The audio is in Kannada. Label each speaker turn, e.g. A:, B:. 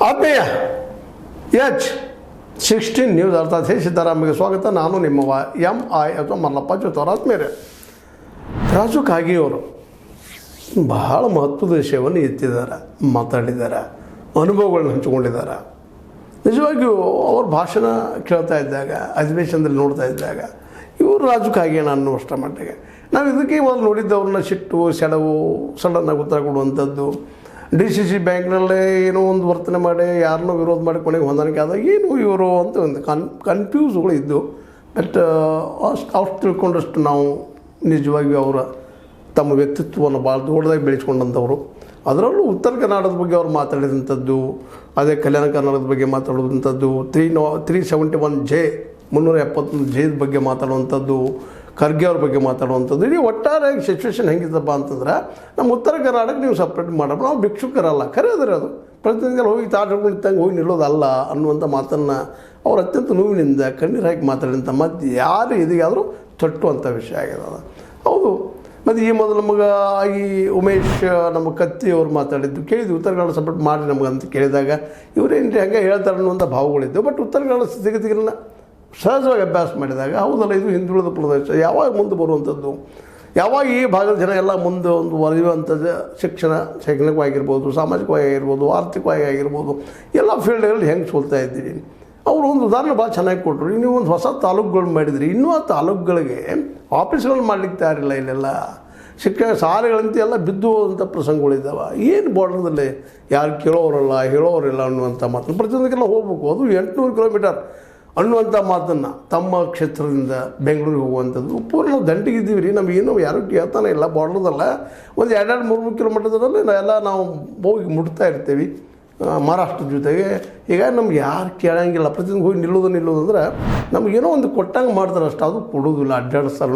A: ಆತ್ಮೀಯ H16 ನ್ಯೂಸ್ ಅರ್ಥಾತ್ ಹೇ ಸಿದ್ದರಾಮಯ್ಯ ಸ್ವಾಗತ. ನಾನು ನಿಮ್ಮವ MI ಅಥವಾ ಮಲ್ಲಪ್ಪ ಜೊತೆಯವರು. ಆತ್ಮೀಯರೇ, ರಾಜು ಕಾಗೆಯವರು ಬಹಳ ಮಹತ್ವದ ವಿಷಯವನ್ನು ಎತ್ತಿದ್ದಾರೆ, ಮಾತಾಡಿದ್ದಾರೆ, ಅನುಭವಗಳನ್ನ ಹಂಚಿಕೊಂಡಿದ್ದಾರೆ. ನಿಜವಾಗಿಯೂ ಅವ್ರ ಭಾಷಣ ಕೇಳ್ತಾ ಇದ್ದಾಗ, ಅಧಿವೇಶನದಲ್ಲಿ ನೋಡ್ತಾ ಇದ್ದಾಗ ಇವರು ರಾಜು ಕಾಗೆಯಣ್ಣ ಅನ್ನುವಷ್ಟರ ಮಟ್ಟಿಗೆ ನಾವು ಇದಕ್ಕೆ ಮೊದಲು ನೋಡಿದ್ದವ್ರನ್ನ ಸಿಟ್ಟು, ಸೆಡವು, ಸಡನ್ನಾಗಿ ಉತ್ತರ ಕೊಡುವಂಥದ್ದು, DCC ಬ್ಯಾಂಕ್ನಲ್ಲೇ ಏನೋ ಒಂದು ವರ್ತನೆ ಮಾಡಿ ಯಾರನ್ನೋ ವಿರೋಧ ಮಾಡಿ ಕೊನೆಗೆ ಹೊಂದಾಣಿಕೆ ಆದಾಗ ಏನು ಇವರು ಅಂತ ಒಂದು ಕನ್ಫ್ಯೂಸ್ಗಳು ಇದ್ದು. ಬಟ್ ಅಷ್ಟು ತಿಳ್ಕೊಂಡಷ್ಟು ನಾವು ನಿಜವಾಗಿಯೂ ಅವರ ತಮ್ಮ ವ್ಯಕ್ತಿತ್ವವನ್ನು ಭಾಳ ದೊಡ್ಡದಾಗಿ ಬೆಳೆಸ್ಕೊಂಡಂಥವ್ರು. ಅದರಲ್ಲೂ ಉತ್ತರ ಕರ್ನಾಟಕದ ಬಗ್ಗೆ ಅವ್ರು ಮಾತಾಡಿದಂಥದ್ದು, ಅದೇ ಕಲ್ಯಾಣ ಕರ್ನಾಟಕದ ಬಗ್ಗೆ ಮಾತಾಡುವಂಥದ್ದು, 371J 371J ಬಗ್ಗೆ ಮಾತಾಡುವಂಥದ್ದು, ಖರ್ಗೆ ಅವ್ರ ಬಗ್ಗೆ ಮಾತಾಡುವಂಥದ್ದು. ಇಡೀ ಒಟ್ಟಾರೆ ಸಿಚುವೇಶನ್ ಹೆಂಗಿದ್ದಪ್ಪ ಅಂತಂದ್ರೆ, ನಮ್ಮ ಉತ್ತರ ಕರ್ನಾಟಕ ನೀವು ಸಪ್ರೇಟ್ ಮಾಡೋಣ, ನಾವು ಭಿಕ್ಷುಕರಲ್ಲ, ಖರೆ ಅದರೆ ಅದು ಪ್ರತಿನಿಧಿಗಳು ಹೋಗಿ ತಾಟ್ಕೊಂಡು ಇದ್ದಂಗೆ ಹೋಗಿ ನಿಲ್ಲೋದಲ್ಲ ಅನ್ನುವಂಥ ಮಾತನ್ನು ಅವ್ರು ಅತ್ಯಂತ ನೋವಿನಿಂದ ಕಣ್ಣೀರು ಹಾಕಿ ಮಾತಾಡಿದಂಥ ಮತ್ತು ಯಾರು ಇದೆಯಾದರೂ ತಟ್ಟುವಂಥ ವಿಷಯ ಆಗಿದೆ ಅದು. ಹೌದು, ಮತ್ತು ಈ ಮೊದಲು ನಮಗೆ ಈ ಉಮೇಶ್ ನಮ್ಮ ಕತ್ತಿ ಅವ್ರು ಮಾತಾಡಿದ್ದು ಕೇಳಿದ್ವಿ, ಉತ್ತರ ಕನ್ನಡ ಸಪೋರ್ಟ್ ಮಾಡಿ ನಮಗಂತ ಕೇಳಿದಾಗ ಇವರೇನು ಹಂಗೆ ಹೇಳ್ತಾರೆ ಅನ್ನುವಂಥ ಭಾವಗಳಿದ್ದು. ಬಟ್ ಉತ್ತರ ಕನ್ನಡ ಸ್ಥಿತಿಗತಿಗಳನ್ನ ಸಹಜವಾಗಿ ಅಭ್ಯಾಸ ಮಾಡಿದಾಗ ಹೌದಲ್ಲ, ಇದು ಹಿಂದುಳಿದ ಪ್ರದೇಶ, ಯಾವಾಗ ಮುಂದೆ ಬರುವಂಥದ್ದು, ಯಾವಾಗ ಈ ಭಾಗದ ಜನ ಎಲ್ಲ ಮುಂದೆ ಒಂದು ಒಲಿಯುವಂಥದ್ದು ಶೈಕ್ಷಣಿಕವಾಗಿರ್ಬೋದು, ಸಾಮಾಜಿಕವಾಗಿ ಆಗಿರ್ಬೋದು, ಆರ್ಥಿಕವಾಗಿ ಆಗಿರ್ಬೋದು, ಎಲ್ಲ ಫೀಲ್ಡ್ಗಳಲ್ಲಿ ಹೆಂಗೆ ಸೋಲ್ತಾ ಇದ್ದೀವಿ. ಅವರು ಒಂದು ಉದಾಹರಣೆ ಭಾಳ ಚೆನ್ನಾಗಿ ಕೊಟ್ಟರು. ನೀವು ಒಂದು ಹೊಸ ತಾಲೂಕುಗಳು ಮಾಡಿದ್ರಿ, ಇನ್ನೂ ಆ ತಾಲೂಕುಗಳಿಗೆ ಆಫೀಸ್ಗಳು ಮಾಡಲಿಕ್ಕೆ ತಯಾರಿಲ್ಲ. ಇಲ್ಲೆಲ್ಲ ಶಾಲೆಗಳಂತೆ ಎಲ್ಲ ಬಿದ್ದು ಹೋದಂಥ ಪ್ರಸಂಗಗಳಿದ್ದಾವೆ. ಏನು ಬಾರ್ಡ್ರದಲ್ಲಿ ಯಾರು ಕೇಳೋರಲ್ಲ, ಹೇಳೋರಿಲ್ಲ ಅನ್ನುವಂಥ ಮಾತನ್ನು ಪ್ರತಿಯೊಂದಕ್ಕೆಲ್ಲ ಹೋಗ್ಬೇಕು. ಅದು 800 ಕಿಲೋಮೀಟರ್ ಅನ್ನುವಂಥ ಮಾತನ್ನು ತಮ್ಮ ಕ್ಷೇತ್ರದಿಂದ ಬೆಂಗಳೂರಿಗೆ ಹೋಗುವಂಥದ್ದು ಪೂರ್ಣ ನಾವು ದಂಡಿಗಿದ್ದೀವಿ ರೀ. ನಮಗೇನು ಯಾರೂ ಕೇಳ್ತಾನೆ ಇಲ್ಲ. ಬಾರ್ಡ್ರದಲ್ಲ ಒಂದು 2-3 ಕಿಲೋಮೀಟರ್ದಲ್ಲಿ ಎಲ್ಲ ನಾವು ಹೋಗಿ ಮುಟ್ತಾ ಇರ್ತೀವಿ ಮಹಾರಾಷ್ಟ್ರದ ಜೊತೆಗೆ. ಈಗ ನಮ್ಗೆ ಯಾರು ಕೇಳೋಂಗಿಲ್ಲ. ಪ್ರತಿಯೊಂದು ಹೋಗಿ ನಿಲ್ಲೋದು ಅಂದ್ರೆ ನಮಗೇನೋ ಒಂದು ಕೊಟ್ಟಂಗೆ ಮಾಡ್ತಾರೆ ಅಷ್ಟು, ಅದು ಕೊಡೋದಿಲ್ಲ. ಅಡ್ಡಾಡಿಸ್ತಾರೆ.